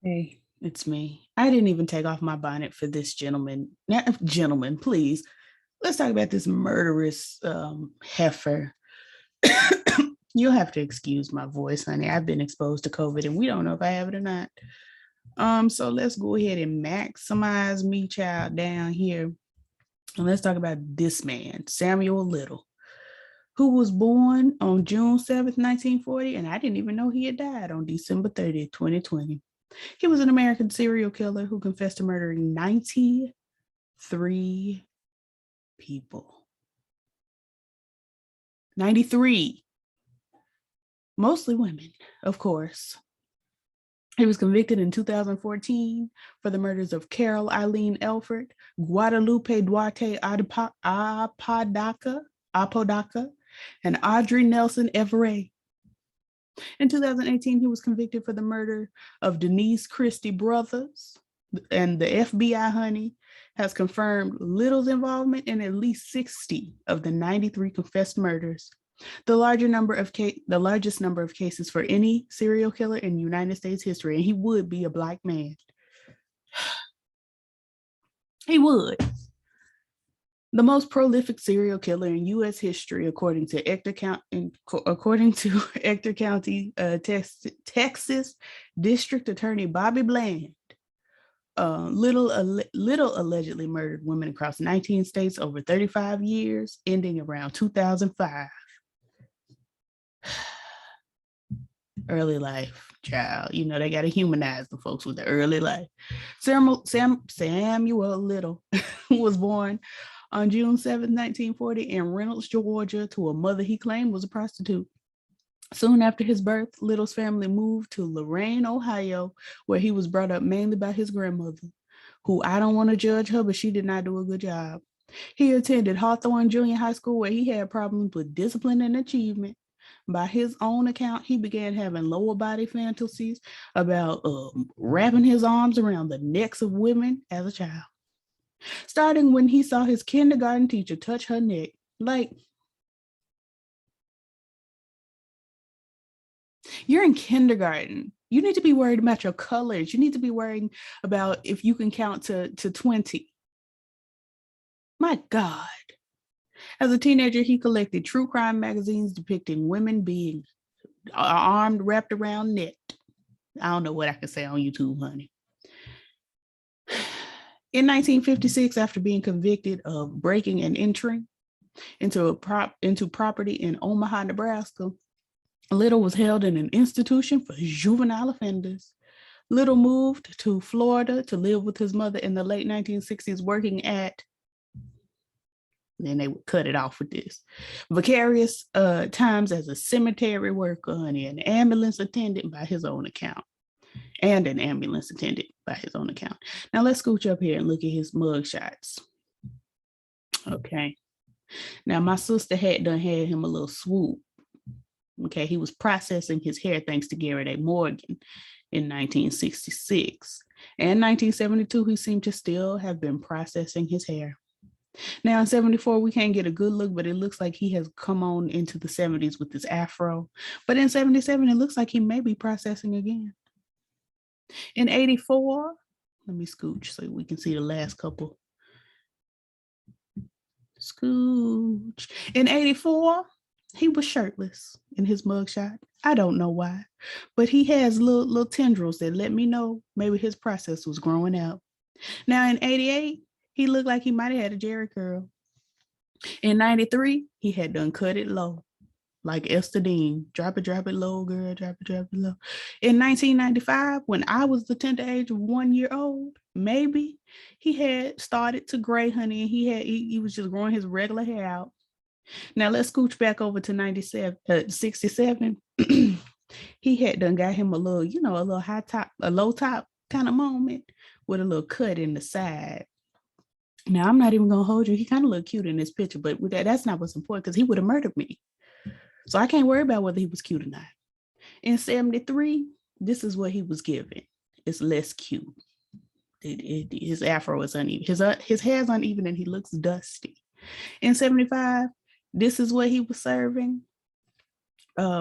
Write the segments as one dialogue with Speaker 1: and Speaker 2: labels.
Speaker 1: Hey, it's me. I didn't even take off my bonnet for this gentleman. Now, gentlemen, please, let's talk about this murderous heifer. You'll have to excuse my voice, honey. I've been exposed to COVID and we don't know if I have it or not. So let's go ahead and maximize me, child, down here. And let's talk about this man, Samuel Little, who was born on June 7th, 1940, and I didn't even know he had died on December 30th, 2020. He was an American serial killer who confessed to murdering 93 people. 93. Mostly women, of course. He was convicted in 2014 for the murders of Carol Eileen Elford, Guadalupe Duarte Apodaca, and Audrey Nelson Everett. In 2018, he was convicted for the murder of Denise Christie Brothers, and the FBI, honey, has confirmed Little's involvement in at least 60 of the 93 confessed murders, the largest number of cases for any serial killer in United States history, and he would be a Black man. He would. The most prolific serial killer in U.S. history, according to Ector County, Texas District Attorney Bobby Bland. Little allegedly murdered women across 19 states over 35 years, ending around 2005. Early life, child. You know, they got to humanize the folks with the early life. Samuel Little was born on June 7th, 1940 in Reynolds, Georgia, to a mother he claimed was a prostitute. Soon after his birth, Little's family moved to Lorain, Ohio, where he was brought up mainly by his grandmother, who I don't want to judge her, but she did not do a good job. He attended Hawthorne Junior High School, where he had problems with discipline and achievement. By his own account, he began having lower body fantasies about wrapping his arms around the necks of women as a child. Starting when he saw his kindergarten teacher touch her neck. Like, you're in kindergarten. You need to be worried about your colors. You need to be worrying about if you can count to 20. My God. As a teenager, he collected true crime magazines depicting women being armed, wrapped around neck. I don't know what I can say on YouTube, honey. In 1956, after being convicted of breaking and entering into property in Omaha, Nebraska, Little was held in an institution for juvenile offenders. Little moved to Florida to live with his mother in the late 1960s, working at, then they would cut it off with this, vicarious times as a cemetery worker and an ambulance attendant by his own account. Now let's scooch up here and look at his mug shots. Okay. Now my sister had him a little swoop. Okay, he was processing his hair thanks to Garrett A. Morgan in 1966. And 1972, he seemed to still have been processing his hair. Now in 74, we can't get a good look, but it looks like he has come on into the 70s with this afro. But in 77, it looks like he may be processing again. In 84, let me scooch so we can see the last couple. Scooch. In 84, he was shirtless in his mugshot. I don't know why, but he has little tendrils that let me know maybe his process was growing out. Now in 88, he looked like he might have had a Jerry curl. In 93, he had done cut it low, like Esther Dean. Drop it low, girl, drop it low. In 1995, when I was the tender age of 1 year old, maybe he had started to gray, honey, and he was just growing his regular hair out. Now let's scooch back over to 67. He had done got him a little, a little high top, a low top kind of moment with a little cut in the side. Now I'm not even gonna hold you. He kind of looked cute in this picture, but that's not what's important because he would have murdered me. So I can't worry about whether he was cute or not. In 73, this is what he was given. It's less cute. His afro is uneven. His hair is uneven and he looks dusty. In 75, this is what he was serving.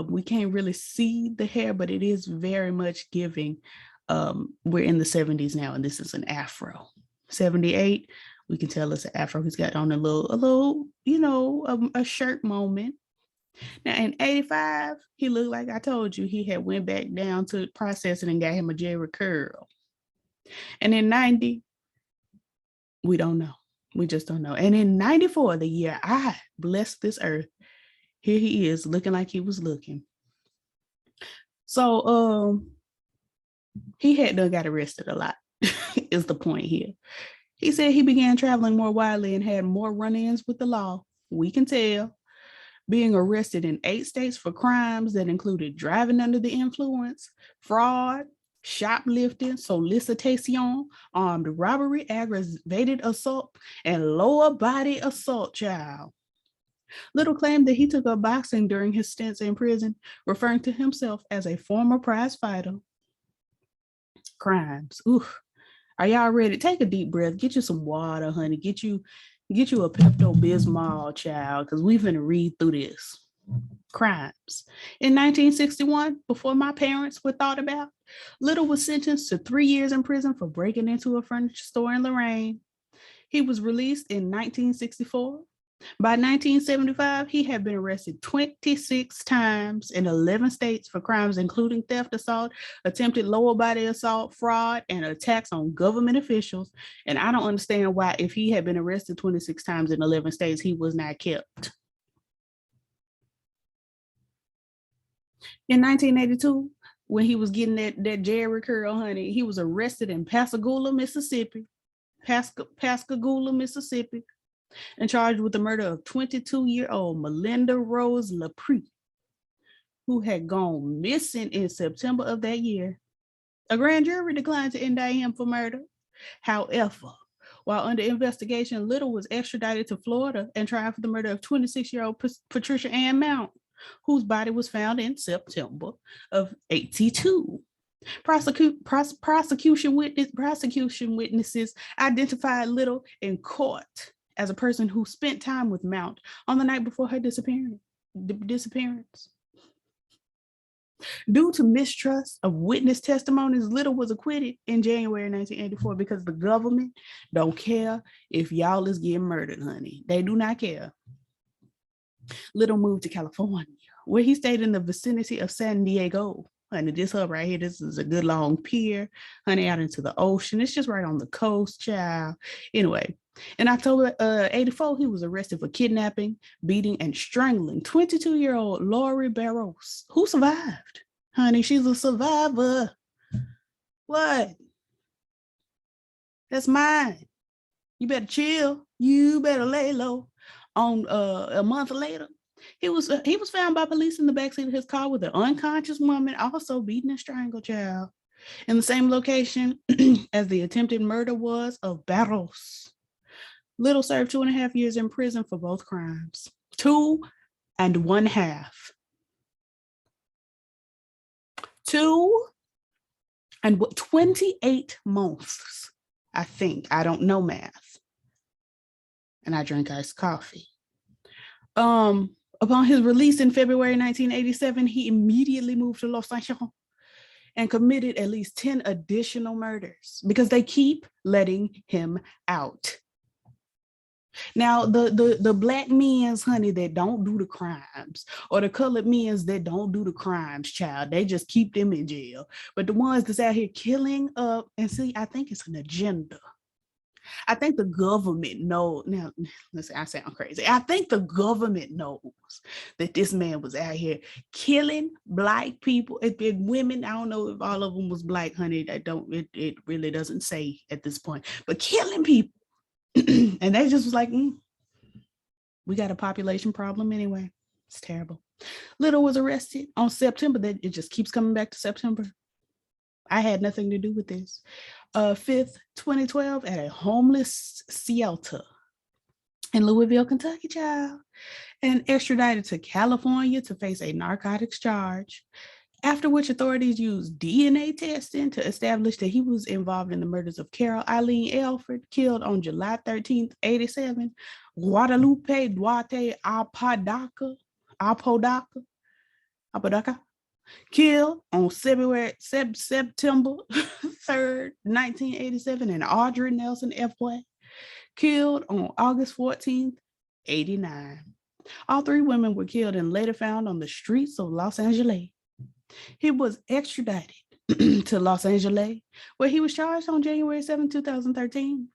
Speaker 1: We can't really see the hair, but it is very much giving We're in the 70s now, and this is an afro. 78, we can tell it's an afro. He's got on a little, a shirt moment. Now in 85, he looked like I told you he had went back down to processing and got him a Jerry curl. And in 90, we don't know. We just don't know. And in 94, the year I blessed this earth, here he is looking like he was looking. So he had done got arrested a lot, is the point here. He said he began traveling more widely and had more run-ins with the law. We can tell. Being arrested in 8 states for crimes that included driving under the influence, fraud, shoplifting, solicitation, armed robbery, aggravated assault, and lower body assault, child. Little claimed that he took up boxing during his stints in prison, referring to himself as a former prize fighter. Crimes. Oof. Are y'all ready? Take a deep breath. Get you some water, honey. Get you a Pepto-Bismol, child, because we're going to read through this. Crimes. In 1961, before my parents were thought about, Little was sentenced to 3 years in prison for breaking into a furniture store in Lorraine. He was released in 1964. By 1975, he had been arrested 26 times in 11 states for crimes including theft, assault, attempted lower body assault, fraud, and attacks on government officials. And I don't understand why, if he had been arrested 26 times in 11 states, he was not kept. In 1982, when he was getting that Jerry curl, honey, he was arrested in Pascagoula, Mississippi, and charged with the murder of 22-year-old Melinda Rose LaPree, who had gone missing in September of that year. A grand jury declined to indict him for murder. However, while under investigation, Little was extradited to Florida and tried for the murder of 26-year-old Patricia Ann Mount, whose body was found in September of 82. Prosecution witnesses identified Little in court as a person who spent time with Mount on the night before her disappearance. Due to mistrust of witness testimonies, Little was acquitted in January 1984 because the government don't care if y'all is getting murdered, honey. They do not care. Little moved to California, where he stayed in the vicinity of San Diego. Honey, this hub right here, this is a good long pier, honey, out into the ocean. It's just right on the coast, child. Anyway, in October 84, he was arrested for kidnapping, beating, and strangling 22-year-old Lori Barros, who survived. Honey, she's a survivor. What? That's mine. You better chill. You better lay low. On a month later, he was found by police in the backseat of his car with an unconscious woman, also beaten and strangled, child, in the same location as the attempted murder was of Barros. Little served 2.5 years in prison for both crimes. 2.5. 28 months, I think. I don't know math. And I drank iced coffee. Upon his release in February 1987, he immediately moved to Los Angeles and committed at least 10 additional murders because they keep letting him out. Now, the black men's, honey, that don't do the crimes, or the colored men's that don't do the crimes, child, they just keep them in jail. But the ones that's out here killing up, and see, I think it's an agenda. I think the government knows. Now, listen, I sound crazy. I think the government knows that this man was out here killing black people and women. I don't know if all of them was black, honey. It really doesn't say at this point, but killing people. And they just was like, we got a population problem anyway. It's terrible. Little was arrested on September. That it just keeps coming back to September. I had nothing to do with this. 5th, 2012, at a homeless shelter in Louisville, Kentucky, child, and extradited to California to face a narcotics charge, after which authorities used DNA testing to establish that he was involved in the murders of Carol Eileen Elford, killed on July 13th, 87, Guadalupe Duarte Apodaca, killed on September 3rd, 1987, and Audrey Nelson F.Y. killed on August 14th, 89. All three women were killed and later found on the streets of Los Angeles. He was extradited to Los Angeles, where he was charged on January 7, 2013.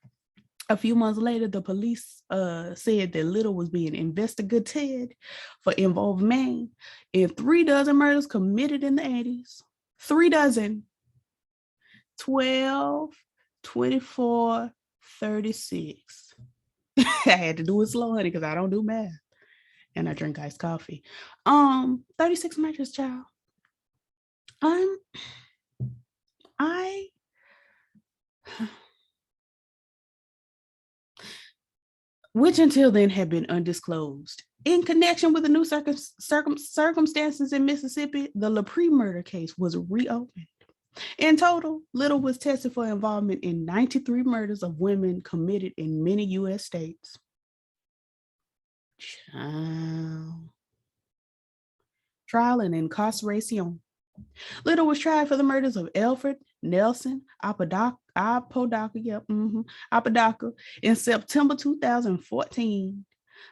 Speaker 1: A few months later, the police said that Little was being investigated for involvement in 3 dozen murders committed in the 80s. 3 dozen. 12, 24, 36. I had to do it slow, honey, because I don't do math. And I drink iced coffee. 36 murders, child. Which until then had been undisclosed. In connection with the new circumstances in Mississippi, the LaPree murder case was reopened. In total, Little was tested for involvement in 93 murders of women committed in many U.S. states. Trial and incarceration. Little was tried for the murders of Alfred Nelson Apodaca in September 2014.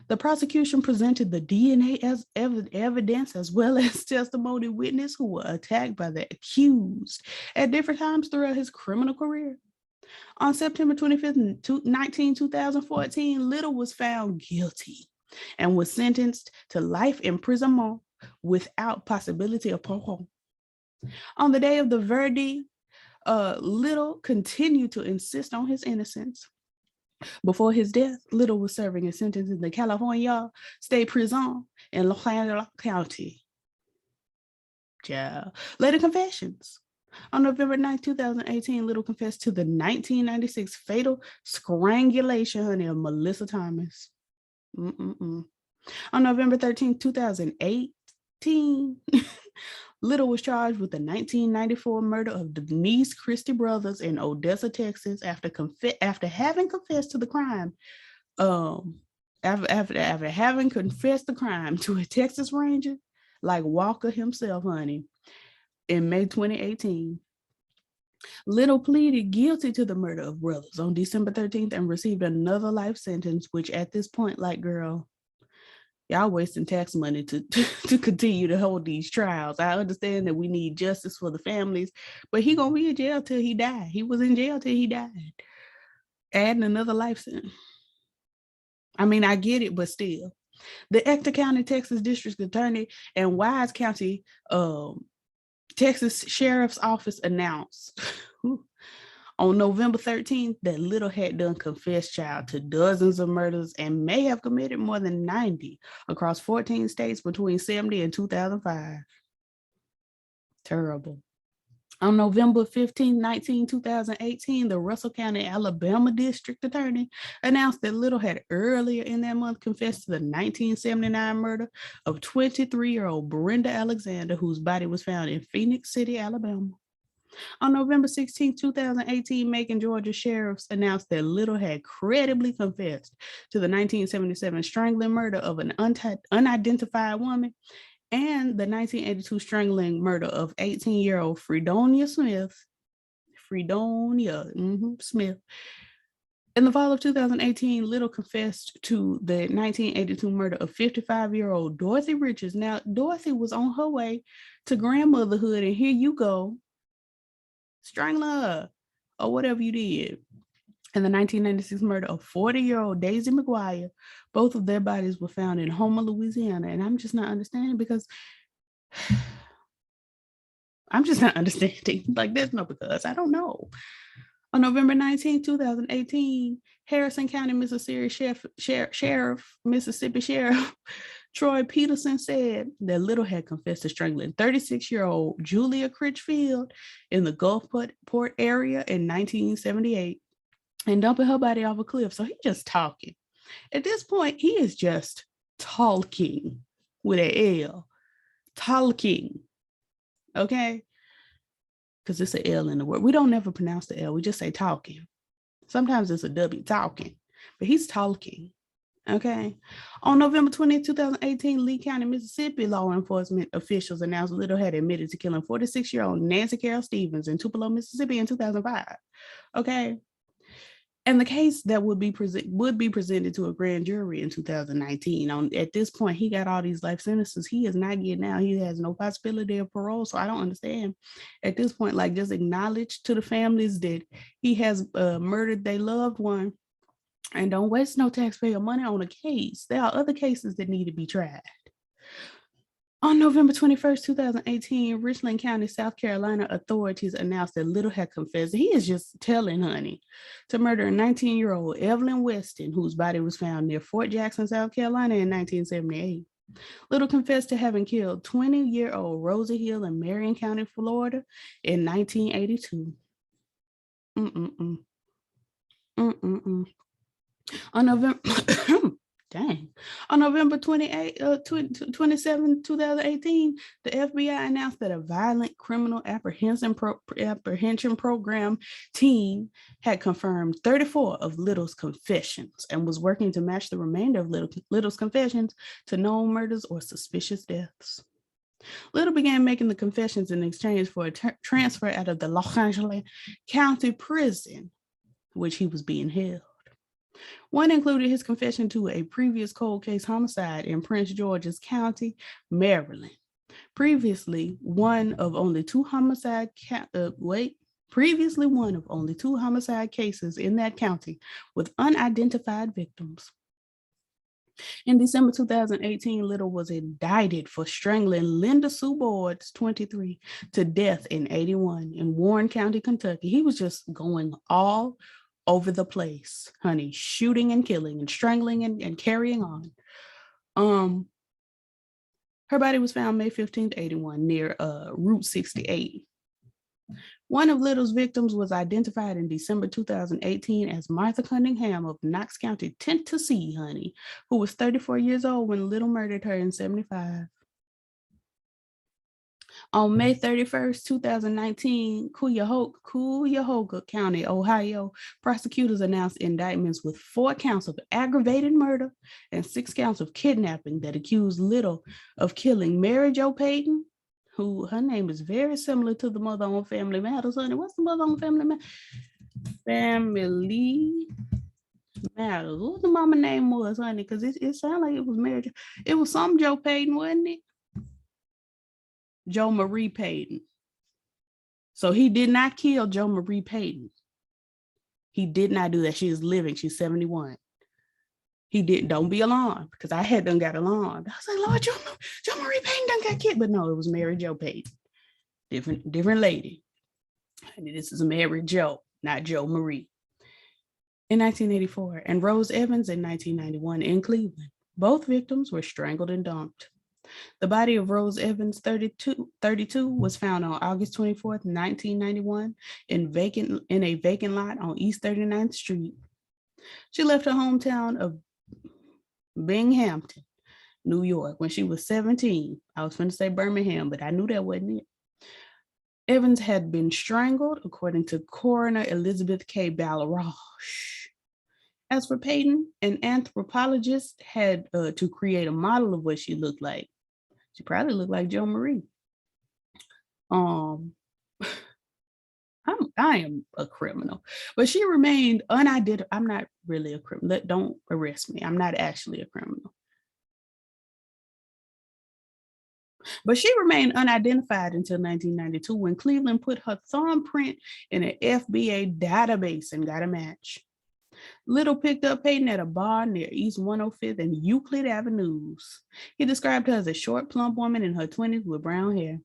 Speaker 1: The prosecution presented the DNA as evidence as well as testimony witnesses who were attacked by the accused at different times throughout his criminal career. On September 25th, 2014, Little was found guilty and was sentenced to life imprisonment without possibility of parole. On the day of the verdict, Little continued to insist on his innocence. Before his death, Little was serving a sentence in the California State Prison in Los Angeles County. Yeah. Later confessions. On November 9, 2018, Little confessed to the 1996 fatal strangulation of Melissa Thomas. On November 13, 2018, Little was charged with the 1994 murder of Denise Christie brothers in Odessa, Texas, after having confessed to the crime. After having confessed the crime to a Texas Ranger, like Walker himself, honey, in May 2018. Little pleaded guilty to the murder of brothers on December 13th and received another life sentence, which at this point, like, girl, y'all wasting tax money to continue to hold these trials. I understand that we need justice for the families, but he gonna be in jail till he died. He was in jail till he died. Adding another life sentence. I mean, I get it, but still. The Ector County, Texas District Attorney and Wise County, Texas Sheriff's Office announced on November 13th that Little had done confessed, child, to dozens of murders and may have committed more than 90 across 14 states between 1970 and 2005. Terrible. On November 15, 2018, the Russell County, Alabama District Attorney announced that Little had earlier in that month confessed to the 1979 murder of 23-year-old Brenda Alexander, whose body was found in Phoenix City, Alabama. On November 16, 2018, Macon, Georgia sheriffs announced that Little had credibly confessed to the 1977 strangling murder of an unidentified woman and the 1982 strangling murder of 18-year-old Fredonia Smith. Smith. In the fall of 2018, Little confessed to the 1982 murder of 55-year-old Dorothy Richards. Now, Dorothy was on her way to grandmotherhood, and here you go, strangling her or whatever you did. And the 1996 murder of 40-year-old Daisy McGuire. Both of their bodies were found in Houma, Louisiana. And I'm just not understanding because I'm just not understanding. Like, there's no because. I don't know. On November 19, 2018, Harrison County, Mississippi Sheriff Troy Peterson said that Little had confessed to strangling 36-year-old Julia Critchfield in the Gulfport area in 1978 and dumping her body off a cliff. So he's just talking. At this point, he is just talking with an L. Talking. Okay? Because it's an L in the word. We don't never pronounce the L. We just say talking. Sometimes it's a W, talking. But he's talking. Okay. On November 20th, 2018, Lee County, Mississippi law enforcement officials announced Little had admitted to killing 46-year-old Nancy Carol Stevens in Tupelo, Mississippi in 2005. Okay. And the case that would be presented to a grand jury in 2019. At this point, he got all these life sentences. He is not getting out. He has no possibility of parole. So I don't understand. At this point, like, just acknowledge to the families that he has murdered their loved one, and don't waste no taxpayer money on a case. There are other cases that need to be tried. On November 21st, 2018, Richland County, South Carolina authorities announced that Little had confessed. He is just telling honey to murder a 19-year-old Evelyn Weston, whose body was found near Fort Jackson, South Carolina in 1978. Little confessed to having killed 20-year-old Rosie Hill in Marion County, Florida in 1982. On November On November 27, 2018, the FBI announced that a violent criminal apprehension program team had confirmed 34 of Little's confessions and was working to match the remainder of Little's confessions to known murders or suspicious deaths. Little began making the confessions in exchange for a transfer out of the Los Angeles County Prison, which he was being held. One included his confession to a previous cold case homicide in Prince George's County, Maryland. Previously one of only two homicide cases in that county with unidentified victims. In December 2018, Little was indicted for strangling Linda Sue Boards, 23, to death in 81 in Warren County, Kentucky. He was just going all over the place, honey, shooting and killing and strangling and carrying on. Her body was found May 15th, 81 near Route 68. One of Little's victims was identified in December 2018 as Martha Cunningham of Knox County, Tennessee, honey, who was 34 years old when Little murdered her in 75. On May 31st, 2019, Cuyahoga County, Ohio, prosecutors announced indictments with 4 counts of aggravated murder and 6 counts of kidnapping that accused Little of killing Mary Jo Payton, who her name is very similar to the mother on Family Matters, honey. What's the mother on Family Matters? Family Matters. What the mama name was, honey? Because it sounded like it was Mary Jo. It was some Jo Payton, wasn't it? Jo Marie Payton. So he did not kill Jo Marie Payton. He did not do that. She is living. She's 71. He didn't. Don't be alarmed, because I had done got alarmed. I was like, Lord, Jo Marie Payton done got killed. But no, it was Mary Jo Payton. Different lady. And this is Mary Jo, not Jo Marie. In 1984, and Rose Evans in 1991 in Cleveland. Both victims were strangled and dumped. The body of Rose Evans, 32, was found on August 24th, 1991 in a vacant lot on East 39th Street. She left her hometown of Binghamton, New York, when she was 17. I was going to say Birmingham, but I knew that wasn't it. Evans had been strangled, according to coroner Elizabeth K. Balarash. As for Payton, an anthropologist had to create a model of what she looked like. She probably looked like Jo Marie. I am a criminal, but she remained unidentified. I'm not really a criminal. Don't arrest me. I'm not actually a criminal. But she remained unidentified until 1992 when Cleveland put her thumbprint in an FBA database and got a match. Little picked up Payton at a bar near East 105th and Euclid Avenues. He described her as a short, plump woman in her 20s with brown hair.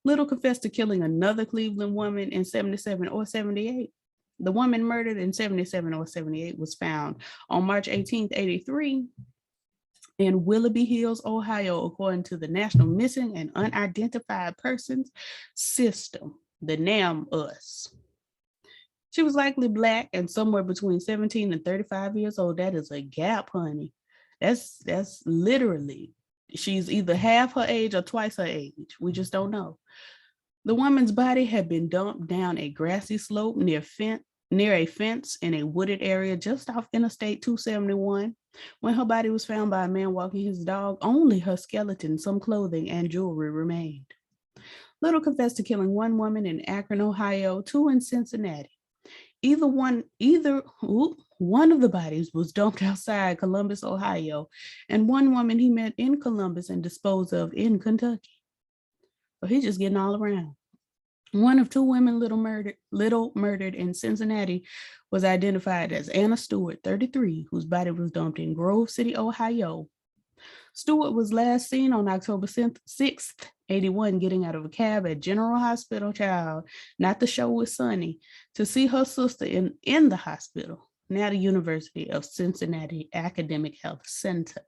Speaker 1: Little confessed to killing another Cleveland woman in 77 or 78. The woman murdered in 77 or 78 was found on March 18th, 83 in Willoughby Hills, Ohio, according to the National Missing and Unidentified Persons System, the NAMUS. She was likely Black and somewhere between 17 and 35 years old. That is a gap, honey. That's literally, she's either half her age or twice her age. We just don't know. The woman's body had been dumped down a grassy slope near a fence in a wooded area just off Interstate 271 When her body was found by a man walking his dog, only her skeleton, some clothing, and jewelry remained. Little confessed to killing one woman in Akron, Ohio, two in Cincinnati. One of the bodies was dumped outside Columbus, Ohio, and one woman he met in Columbus and disposed of in Kentucky. So he's just getting all around. One of two women little murdered in Cincinnati was identified as Anna Stewart, 33, whose body was dumped in Grove City, Ohio. Stewart was last seen on October 6th, 81, getting out of a cab at General Hospital, not the show with Sonny, to see her sister in the hospital, now the University of Cincinnati Academic Health Center.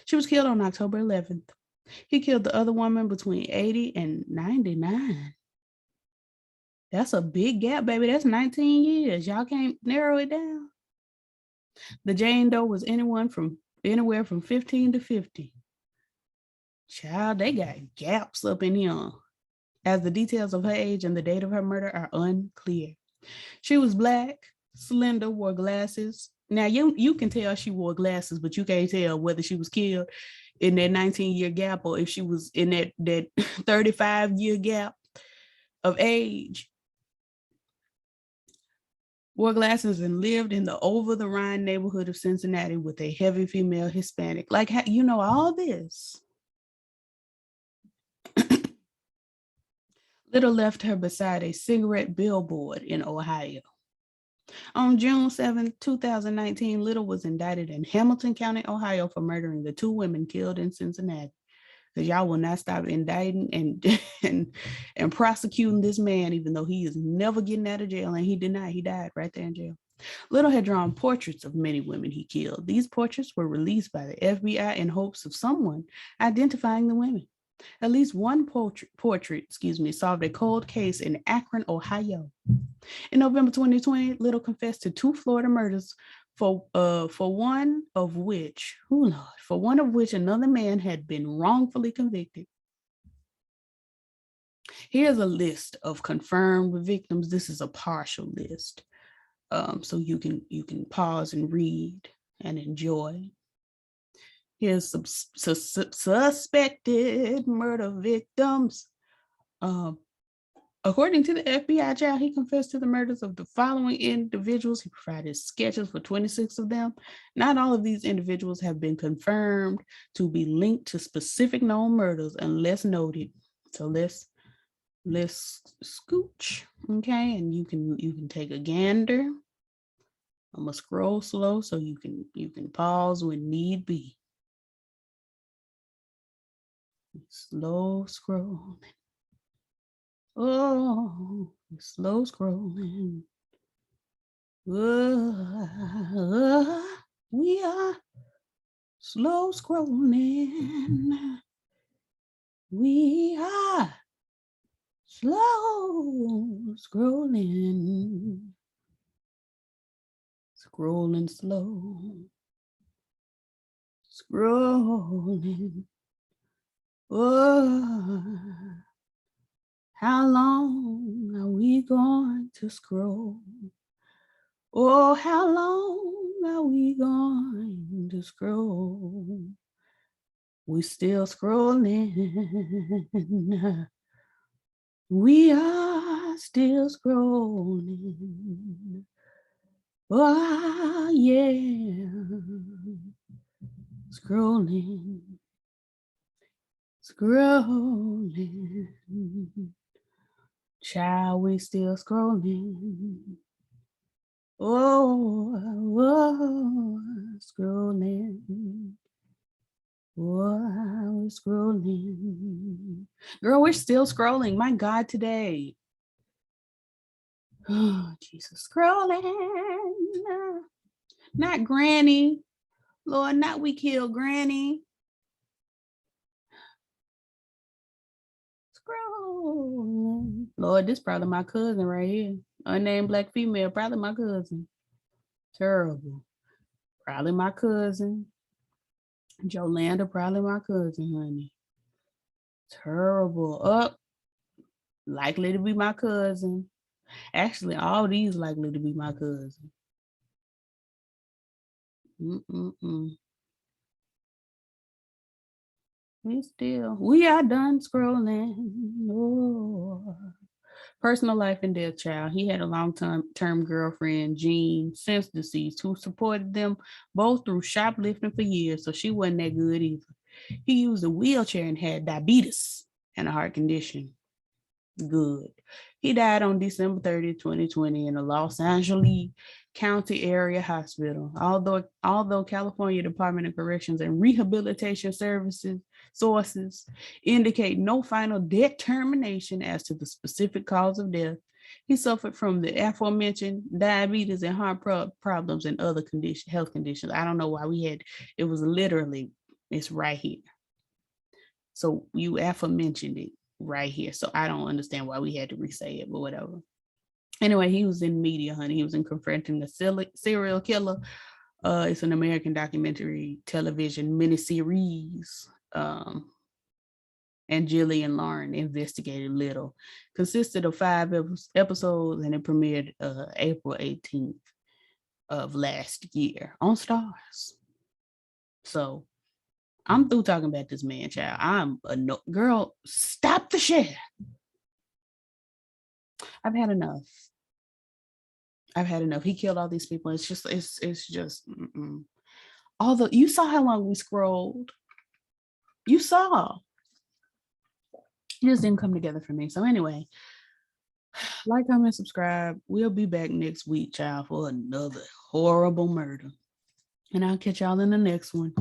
Speaker 1: She was killed on October 11th. He killed the other woman between 80 and 99. That's a big gap, baby. That's 19 years. Y'all can't narrow it down. The Jane Doe was anywhere from 15 to 50. Child, they got gaps up in here, as the details of her age and the date of her murder are unclear. She was Black, slender, wore glasses. Now, you can tell she wore glasses, but you can't tell whether she was killed in that 19-year gap or if she was in that 35-year gap of age. Wore glasses and lived in the over-the-Rhine neighborhood of Cincinnati with a heavy female Hispanic. Like, you know all this. Little left her beside a cigarette billboard in Ohio. On June 7, 2019, Little was indicted in Hamilton County, Ohio for murdering the two women killed in Cincinnati. Because y'all will not stop indicting and prosecuting this man, even though he is never getting out of jail, and he denied he died right there in jail. Little had drawn portraits of many women he killed. These portraits were released by the FBI in hopes of someone identifying the women. At least one portrait solved a cold case in Akron, Ohio. In November 2020, Little confessed to two Florida murders, for one of which another man had been wrongfully convicted. Here's a list of confirmed victims. This is a partial list, so you can pause and read and enjoy. Here's some suspected murder victims. According to the FBI, child, he confessed to the murders of the following individuals. He provided sketches for 26 of them. Not all of these individuals have been confirmed to be linked to specific known murders unless noted. So let's scooch, okay? And you can take a gander. I'm gonna scroll slow so you can pause when need be. Slow scrolling. Oh, slow scrolling. We are slow scrolling. We are slow scrolling. Scrolling slow. Scrolling. Oh, how long are we going to scroll? Oh, how long are we going to scroll? We still scrolling. We are still scrolling. Oh, yeah. Scrolling. Scrolling. Child, we still scrolling. Oh, scrolling. Oh, we're scrolling. Girl, we're still scrolling. My God, today. Oh, Jesus. Scrolling. Not Granny. Lord, not we kill Granny. Scrolling. Lord, this probably my cousin right here. Unnamed Black female, probably my cousin. Terrible. Probably my cousin. Jolanda, probably my cousin, honey. Terrible. Likely to be my cousin. Actually, all these likely to be my cousin. We are done scrolling. Oh. Personal life and death, child. He had a long-term girlfriend, Jean, since deceased, who supported them both through shoplifting for years, so she wasn't that good either. He used a wheelchair and had diabetes and a heart condition. Good. He died on December 30th, 2020 in a Los Angeles County area hospital. Although California Department of Corrections and Rehabilitation Services sources indicate no final determination as to the specific cause of death, he suffered from the aforementioned diabetes and heart problems and other health conditions. I don't know why it was literally, it's right here. So you aforementioned it right here. So I don't understand why we had to re-say it, but whatever. Anyway, he was in media, honey. He was in Confronting the Serial Killer. It's an American documentary television miniseries. And Jillian Lauren investigated Little. Consisted of 5 episodes, and it premiered April 18th of last year on Stars. So I'm through talking about this man, child. I'm a girl. Stop the shit. I've had enough. He killed all these people. It's just. Although you saw how long we scrolled. You saw. It just didn't come together for me. So anyway, like, comment, subscribe. We'll be back next week, child, for another horrible murder. And I'll catch y'all in the next one.